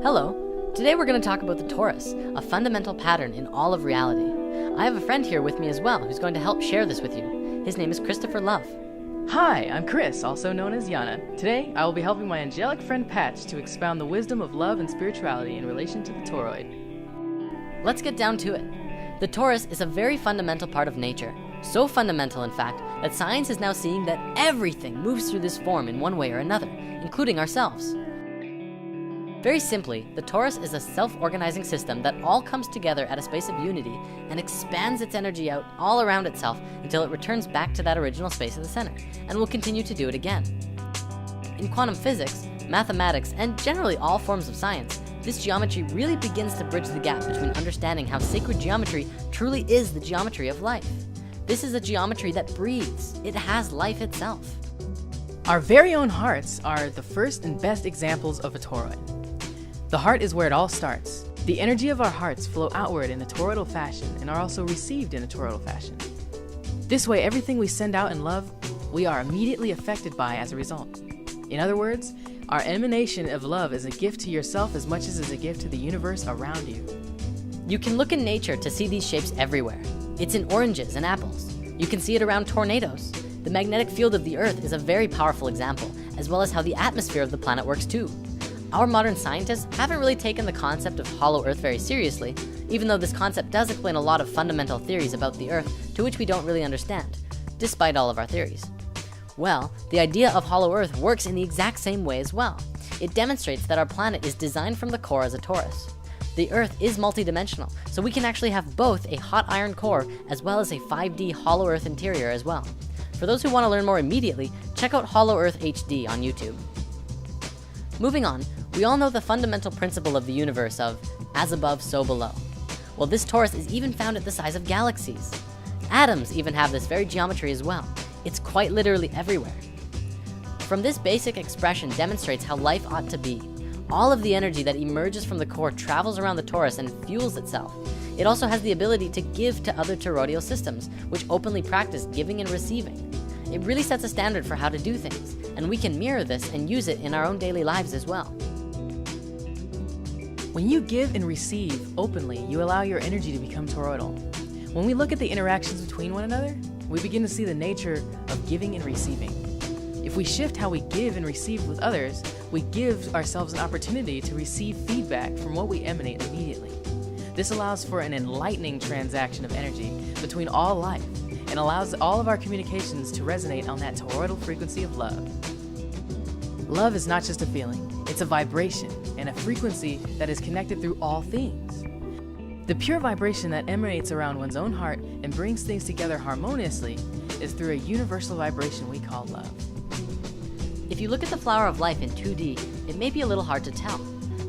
Hello. Today we're going to talk about the torus, a fundamental pattern in all of reality. I have a friend here with me as well who's going to help share this with you. His name is Christopher Love. Hi, I'm Chris, also known as Yana. Today, I will be helping my angelic friend Patch to expound the wisdom of love and spirituality in relation to the toroid. Let's get down to it. The torus is a very fundamental part of nature. So fundamental, in fact, that science is now seeing that everything moves through this form in one way or another, including ourselves. Very simply, the torus is a self-organizing system that all comes together at a space of unity and expands its energy out all around itself until it returns back to that original space in the center, and will continue to do it again. In quantum physics, mathematics, and generally all forms of science, this geometry really begins to bridge the gap between understanding how sacred geometry truly is the geometry of life. This is a geometry that breathes. It has life itself. Our very own hearts are the first and best examples of a toroid. The heart is where it all starts. The energy of our hearts flow outward in a toroidal fashion and are also received in a toroidal fashion. This way, everything we send out in love, we are immediately affected by as a result. In other words, our emanation of love is a gift to yourself as much as it's a gift to the universe around you. You can look in nature to see these shapes everywhere. It's in oranges and apples. You can see it around tornadoes. The magnetic field of the Earth is a very powerful example, as well as how the atmosphere of the planet works too. Our modern scientists haven't really taken the concept of hollow Earth very seriously, even though this concept does explain a lot of fundamental theories about the Earth to which we don't really understand, despite all of our theories. Well, the idea of hollow Earth works in the exact same way as well. It demonstrates that our planet is designed from the core as a torus. The Earth is multidimensional, so we can actually have both a hot iron core as well as a 5D hollow Earth interior as well. For those who want to learn more immediately, check out Hollow Earth HD on YouTube. Moving on, we all know the fundamental principle of the universe of as above, so below. Well, this torus is even found at the size of galaxies. Atoms even have this very geometry as well. It's quite literally everywhere. From this basic expression demonstrates how life ought to be. All of the energy that emerges from the core travels around the torus and fuels itself. It also has the ability to give to other toroidal systems, which openly practice giving and receiving. It really sets a standard for how to do things, and we can mirror this and use it in our own daily lives as well. When you give and receive openly, you allow your energy to become toroidal. When we look at the interactions between one another, we begin to see the nature of giving and receiving. If we shift how we give and receive with others, we give ourselves an opportunity to receive feedback from what we emanate immediately. This allows for an enlightening transaction of energy between all life and allows all of our communications to resonate on that toroidal frequency of love. Love is not just a feeling, it's a vibration and a frequency that is connected through all things. The pure vibration that emanates around one's own heart and brings things together harmoniously is through a universal vibration we call love. If you look at the flower of life in 2D, it may be a little hard to tell.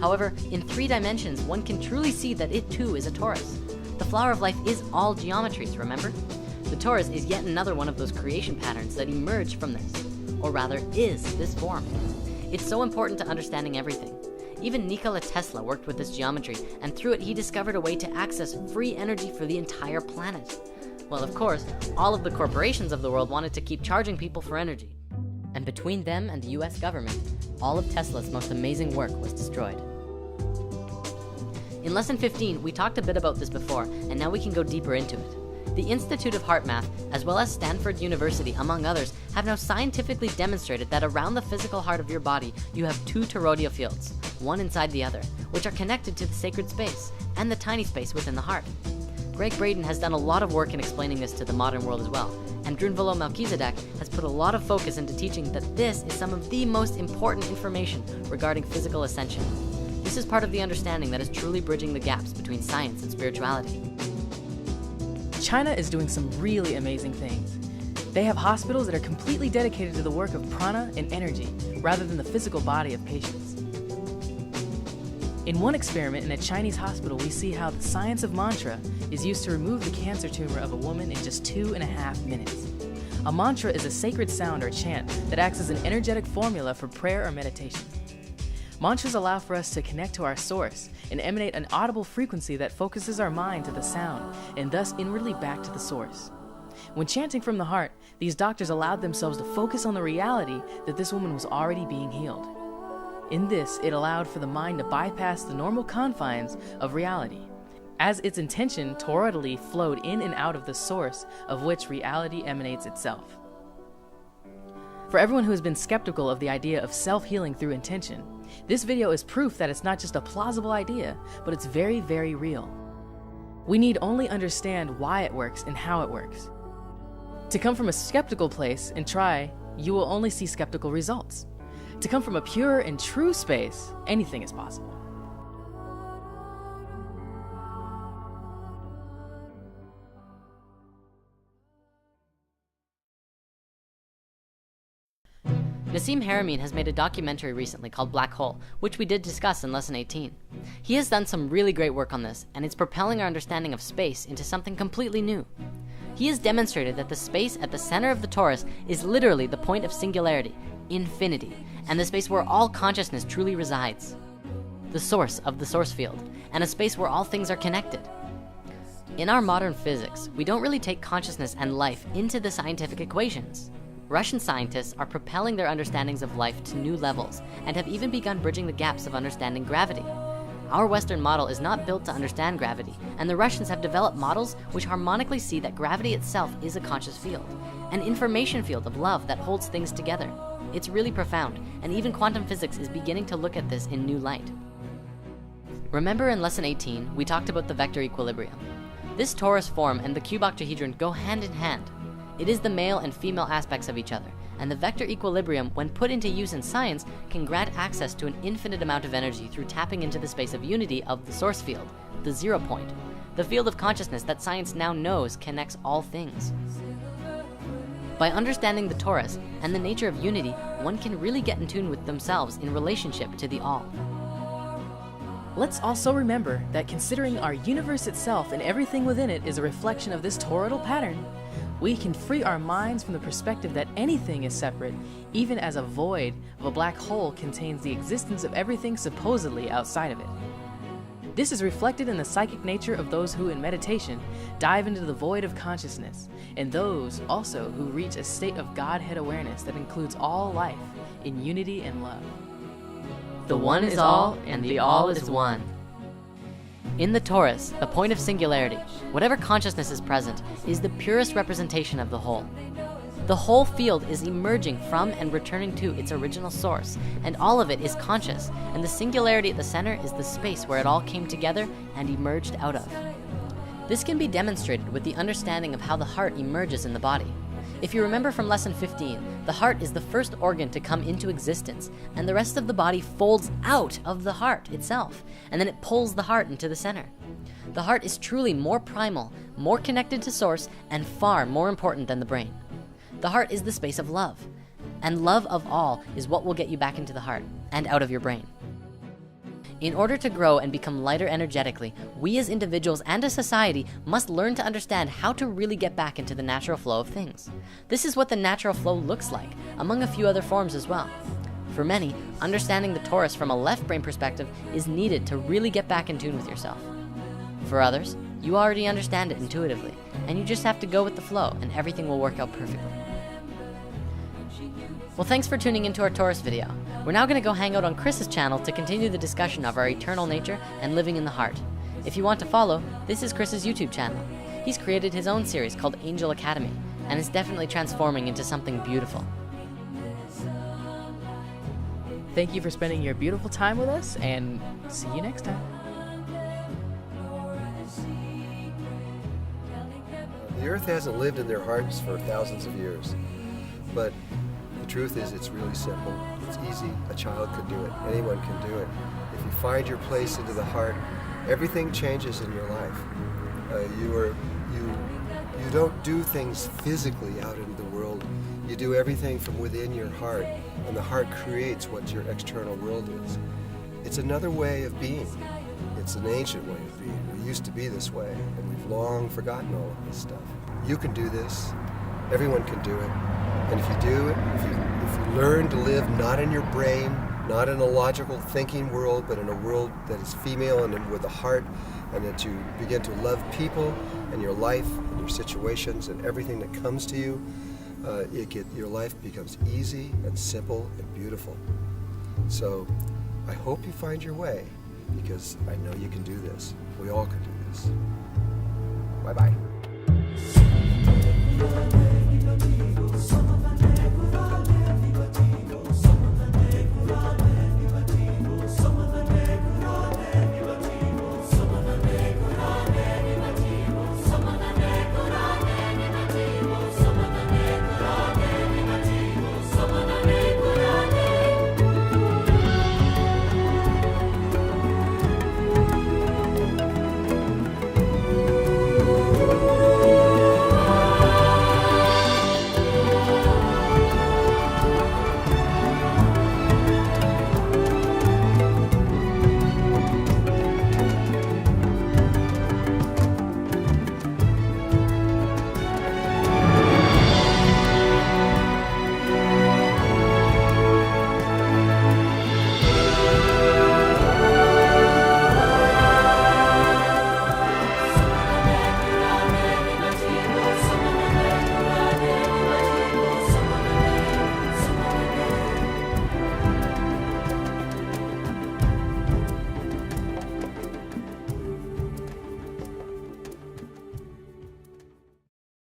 However, in 3 dimensions, one can truly see that it too is a torus. The flower of life is all geometries, remember? The torus is yet another one of those creation patterns that emerge from this, or rather is this form. It's so important to understanding everything. Even Nikola Tesla worked with this geometry, and through it he discovered a way to access free energy for the entire planet. Well, of course, all of the corporations of the world wanted to keep charging people for energy. And between them and the US government, all of Tesla's most amazing work was destroyed. In lesson 15, we talked a bit about this before, and now we can go deeper into it. The Institute of Heart Math, as well as Stanford University, among others, have now scientifically demonstrated that around the physical heart of your body, you have 2 toroidal fields, one inside the other, which are connected to the sacred space and the tiny space within the heart. Greg Braden has done a lot of work in explaining this to the modern world as well, and Drunvalo Melchizedek has put a lot of focus into teaching that this is some of the most important information regarding physical ascension. This is part of the understanding that is truly bridging the gaps between science and spirituality. China is doing some really amazing things. They have hospitals that are completely dedicated to the work of prana and energy, rather than the physical body of patients. In one experiment in a Chinese hospital, we see how the science of mantra is used to remove the cancer tumor of a woman in just 2.5 minutes. A mantra is a sacred sound or chant that acts as an energetic formula for prayer or meditation. Mantras allow for us to connect to our source and emanate an audible frequency that focuses our mind to the sound and thus inwardly back to the source. When chanting from the heart, these doctors allowed themselves to focus on the reality that this woman was already being healed. In this, it allowed for the mind to bypass the normal confines of reality, as its intention toroidally flowed in and out of the source of which reality emanates itself. For everyone who has been skeptical of the idea of self-healing through intention, this video is proof that it's not just a plausible idea, but it's very, very real. We need only understand why it works and how it works. To come from a skeptical place and try, you will only see skeptical results. To come from a pure and true space, anything is possible. Nassim Haramein has made a documentary recently called Black Hole, which we did discuss in Lesson 18. He has done some really great work on this, and it's propelling our understanding of space into something completely new. He has demonstrated that the space at the center of the torus is literally the point of singularity, infinity, and the space where all consciousness truly resides. The source of the source field, and a space where all things are connected. In our modern physics, we don't really take consciousness and life into the scientific equations. Russian scientists are propelling their understandings of life to new levels and have even begun bridging the gaps of understanding gravity. Our Western model is not built to understand gravity, and the Russians have developed models which harmonically see that gravity itself is a conscious field, an information field of love that holds things together. It's really profound, and even quantum physics is beginning to look at this in new light. Remember in Lesson 18, we talked about the vector equilibrium. This torus form and the cube octahedron go hand in hand. It is the male and female aspects of each other, and the vector equilibrium, when put into use in science, can grant access to an infinite amount of energy through tapping into the space of unity of the source field, the 0 point, the field of consciousness that science now knows connects all things. By understanding the torus and the nature of unity, one can really get in tune with themselves in relationship to the all. Let's also remember that considering our universe itself and everything within it is a reflection of this toroidal pattern, we can free our minds from the perspective that anything is separate, even as a void of a black hole contains the existence of everything supposedly outside of it. This is reflected in the psychic nature of those who in meditation dive into the void of consciousness, and those also who reach a state of Godhead awareness that includes all life in unity and love. The one is all, and the all is one. In the torus, the point of singularity, whatever consciousness is present, is the purest representation of the whole. The whole field is emerging from and returning to its original source, and all of it is conscious, and the singularity at the center is the space where it all came together and emerged out of. This can be demonstrated with the understanding of how the heart emerges in the body. If you remember from Lesson 15, the heart is the first organ to come into existence, and the rest of the body folds out of the heart itself, and then it pulls the heart into the center. The heart is truly more primal, more connected to source, and far more important than the brain. The heart is the space of love, and love of all is what will get you back into the heart and out of your brain. In order to grow and become lighter energetically, we as individuals and as society must learn to understand how to really get back into the natural flow of things. This is what the natural flow looks like, among a few other forms as well. For many, understanding the torus from a left brain perspective is needed to really get back in tune with yourself. For others, you already understand it intuitively, and you just have to go with the flow and everything will work out perfectly. Well, thanks for tuning into our torus video. We're now gonna go hang out on Chris's channel to continue the discussion of our eternal nature and living in the heart. If you want to follow, this is Chris's YouTube channel. He's created his own series called Angel Academy, and is definitely transforming into something beautiful. Thank you for spending your beautiful time with us, and see you next time. The earth hasn't lived in their hearts for thousands of years, but the truth is it's really simple. It's easy. A child can do it. Anyone can do it. If you find your place into the heart, everything changes in your life. You don't do things physically out into the world. You do everything from within your heart, and the heart creates what your external world is. It's another way of being. It's an ancient way of being. We used to be this way, and we've long forgotten all of this stuff. You can do this. Everyone can do it. And if you do it, if you learn to live not in your brain, not in a logical thinking world, but in a world that is female and with a heart, and that you begin to love people and your life and your situations and everything that comes to you, your life becomes easy and simple and beautiful. So I hope you find your way, because I know you can do this. We all can do this. Bye-bye.